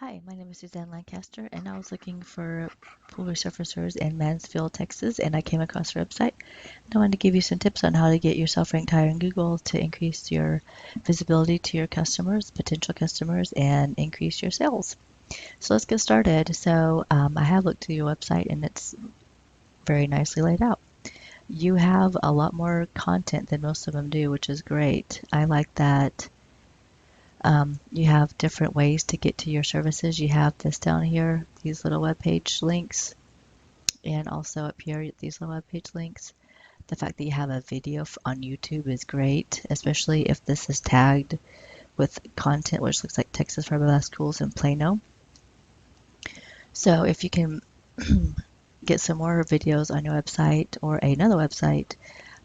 Hi, my name is Suzanne Lancaster, and I was looking for pool resurfacers in Mansfield, Texas, and I came across your website. And I wanted to give you some tips on how to get yourself ranked higher in Google to increase your visibility to your customers, potential customers, and increase your sales. So let's get started. I have looked through your website, and it's very nicely laid out. You have a lot more content than most of them do, which is great. I like that. You have different ways to get to your services. You have this down here, these little web page links, and also up here, these little web page links. The fact that you have a video on YouTube is great, especially if this is tagged with content which looks like Texas fiberglass schools in Plano. So if you can get some more videos on your website or another website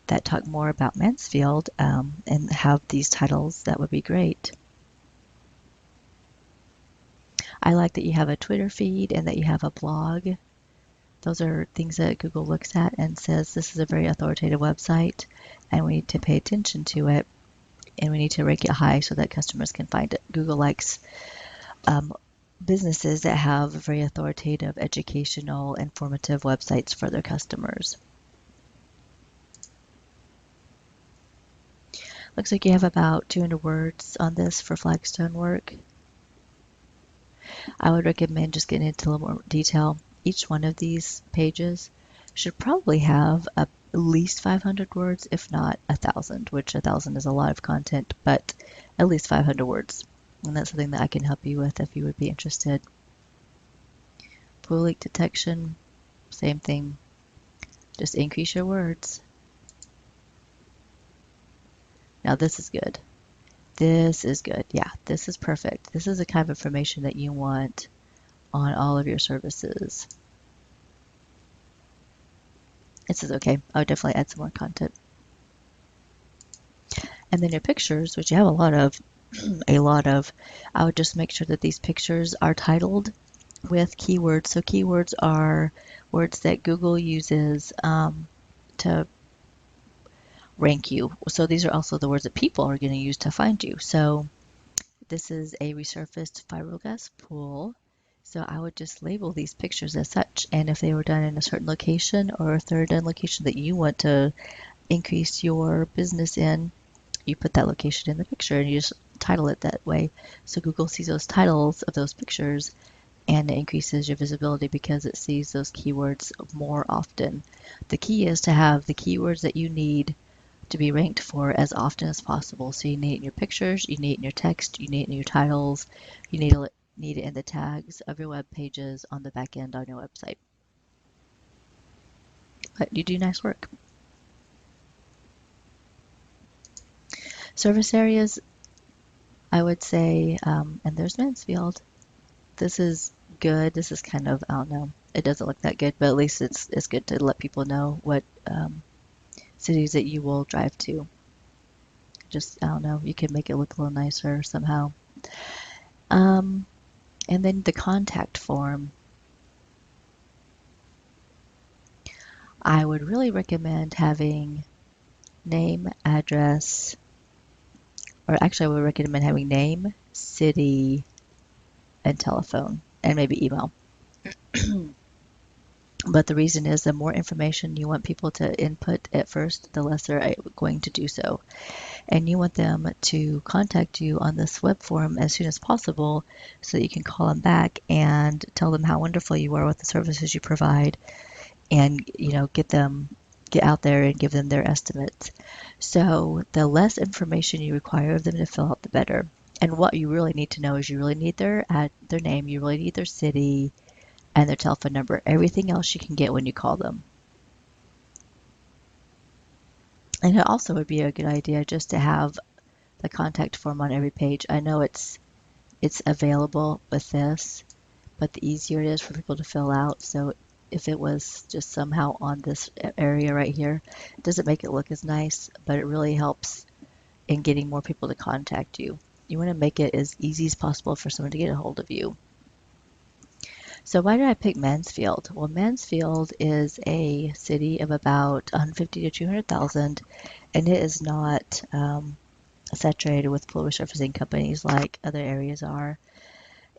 that talk more about Mansfield and have these titles, that would be great. I like that you have a Twitter feed and that you have a blog. Those are things that Google looks at and says this is a very authoritative website and we need to pay attention to it and we need to rank it high so that customers can find it. Google likes businesses that have very authoritative, educational, informative websites for their customers. Looks like you have about 200 words on this for flagstone work. I would recommend just getting into a little more detail. Each one of these pages should probably have at least 500 words, if not 1,000, which 1,000 is a lot of content, but at least 500 words. And that's something that I can help you with if you would be interested. Pool leak detection, same thing. Just increase your words. Now this is good. This is good. Yeah, this is perfect. This is the kind of information that you want on all of your services. This is okay. I would definitely add some more content. And then your pictures, which you have a lot of, I would just make sure that these pictures are titled with keywords. So keywords are words that Google uses to rank you. So these are also the words that people are going to use to find you. So this is a resurfaced fiberglass pool. So I would just label these pictures as such. And if they were done in a certain location or if they're done in a location that you want to increase your business in, you put that location in the picture and you just title it that way. So Google sees those titles of those pictures and it increases your visibility because it sees those keywords more often. The key is to have the keywords that you need to be ranked for as often as possible. So you need it in your pictures, you need it in your text, you need it in your titles, you need it in the tags of your web pages on the back end on your website. But you do nice work. Service areas, I would say, and there's Mansfield. This is good. This is kind of, I don't know, it doesn't look that good, but at least it's good to let people know what cities that you will drive to. Just, I don't know, you can make it look a little nicer somehow. And then the contact form. I would really recommend having name, address, or actually I would recommend having name, city, and telephone, and maybe email. But the reason is the more information you want people to input at first, the less they're going to do so. And you want them to contact you on this web form as soon as possible so that you can call them back and tell them how wonderful you are with the services you provide and get out there and give them their estimates. So the less information you require of them to fill out, the better. And what you really need to know is you really need their name, you really need their city, and their telephone number. Everything else you can get when you call them. And it also would be a good idea just to have the contact form on every page. I know it's available with this, but the easier it is for people to fill out. So if it was just somehow on this area right here, it doesn't make it look as nice, but it really helps in getting more people to contact you. You want to make it as easy as possible for someone to get a hold of you. So why did I pick Mansfield? Well, Mansfield is a city of about 150 to 200,000, and it is not saturated with pool resurfacing companies like other areas are.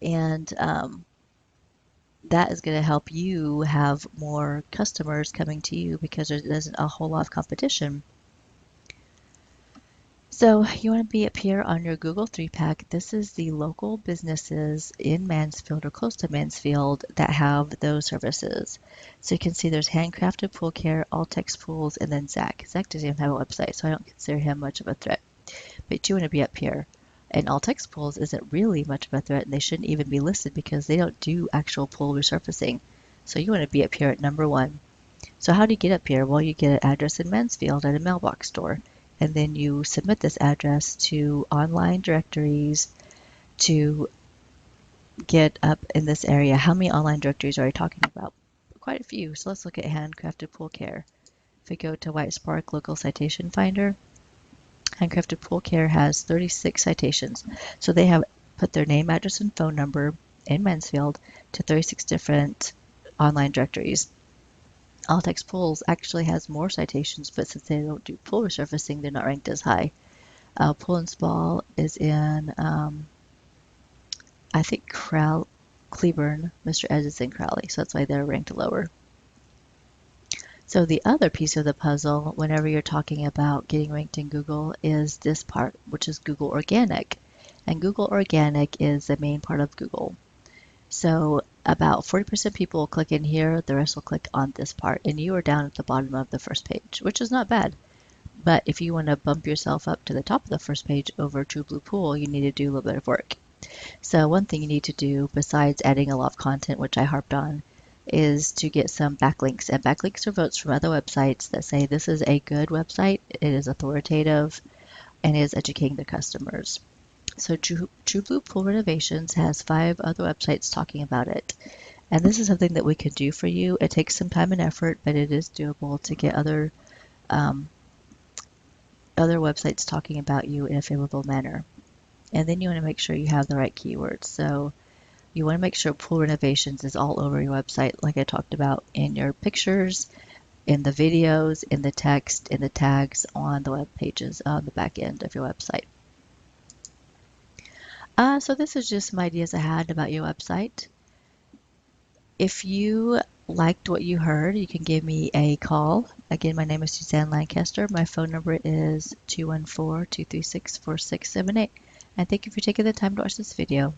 And that is going to help you have more customers coming to you because there isn't a whole lot of competition. So you want to be up here on your Google 3-pack. This is the local businesses in Mansfield or close to Mansfield that have those services. So you can see there's Handcrafted Pool Care, Altex Pools, and then Zach. Zach doesn't even have a website, so I don't consider him much of a threat. But you want to be up here. And Altex Pools isn't really much of a threat, and they shouldn't even be listed because they don't do actual pool resurfacing. So you want to be up here at number 1. So how do you get up here? Well, you get an address in Mansfield at a mailbox store, and then you submit this address to online directories to get up in this area. How many online directories are you talking about? Quite a few. So let's look at Handcrafted Pool Care. If we go to White Spark Local Citation Finder, Handcrafted Pool Care has 36 citations. So they have put their name, address, and phone number in Mansfield to 36 different online directories. Altex Pools actually has more citations, but since they don't do pool resurfacing, they're not ranked as high. Pool and Spa is in, I think, Cleburne. Mr. Ed is in Crowley, so that's why they're ranked lower. So the other piece of the puzzle, whenever you're talking about getting ranked in Google, is this part, which is Google Organic. And Google Organic is the main part of Google. So about 40% people will click in here, the rest will click on this part, and you are down at the bottom of the first page, which is not bad. But if you want to bump yourself up to the top of the first page over True Blue Pool, you need to do a little bit of work. So one thing you need to do, besides adding a lot of content, which I harped on, is to get some backlinks. And backlinks are votes from other websites that say this is a good website, it is authoritative, and is educating the customers. So True Blue Pool Renovations has 5 other websites talking about it. And this is something that we can do for you. It takes some time and effort, but it is doable to get other websites talking about you in a favorable manner. And then you want to make sure you have the right keywords. So you want to make sure pool renovations is all over your website, like I talked about, in your pictures, in the videos, in the text, in the tags, on the web pages, on the back end of your website. So this is just some ideas I had about your website. If you liked what you heard, you can give me a call. Again, my name is Suzanne Lancaster. My phone number is 214-236-4678. And thank you for taking the time to watch this video.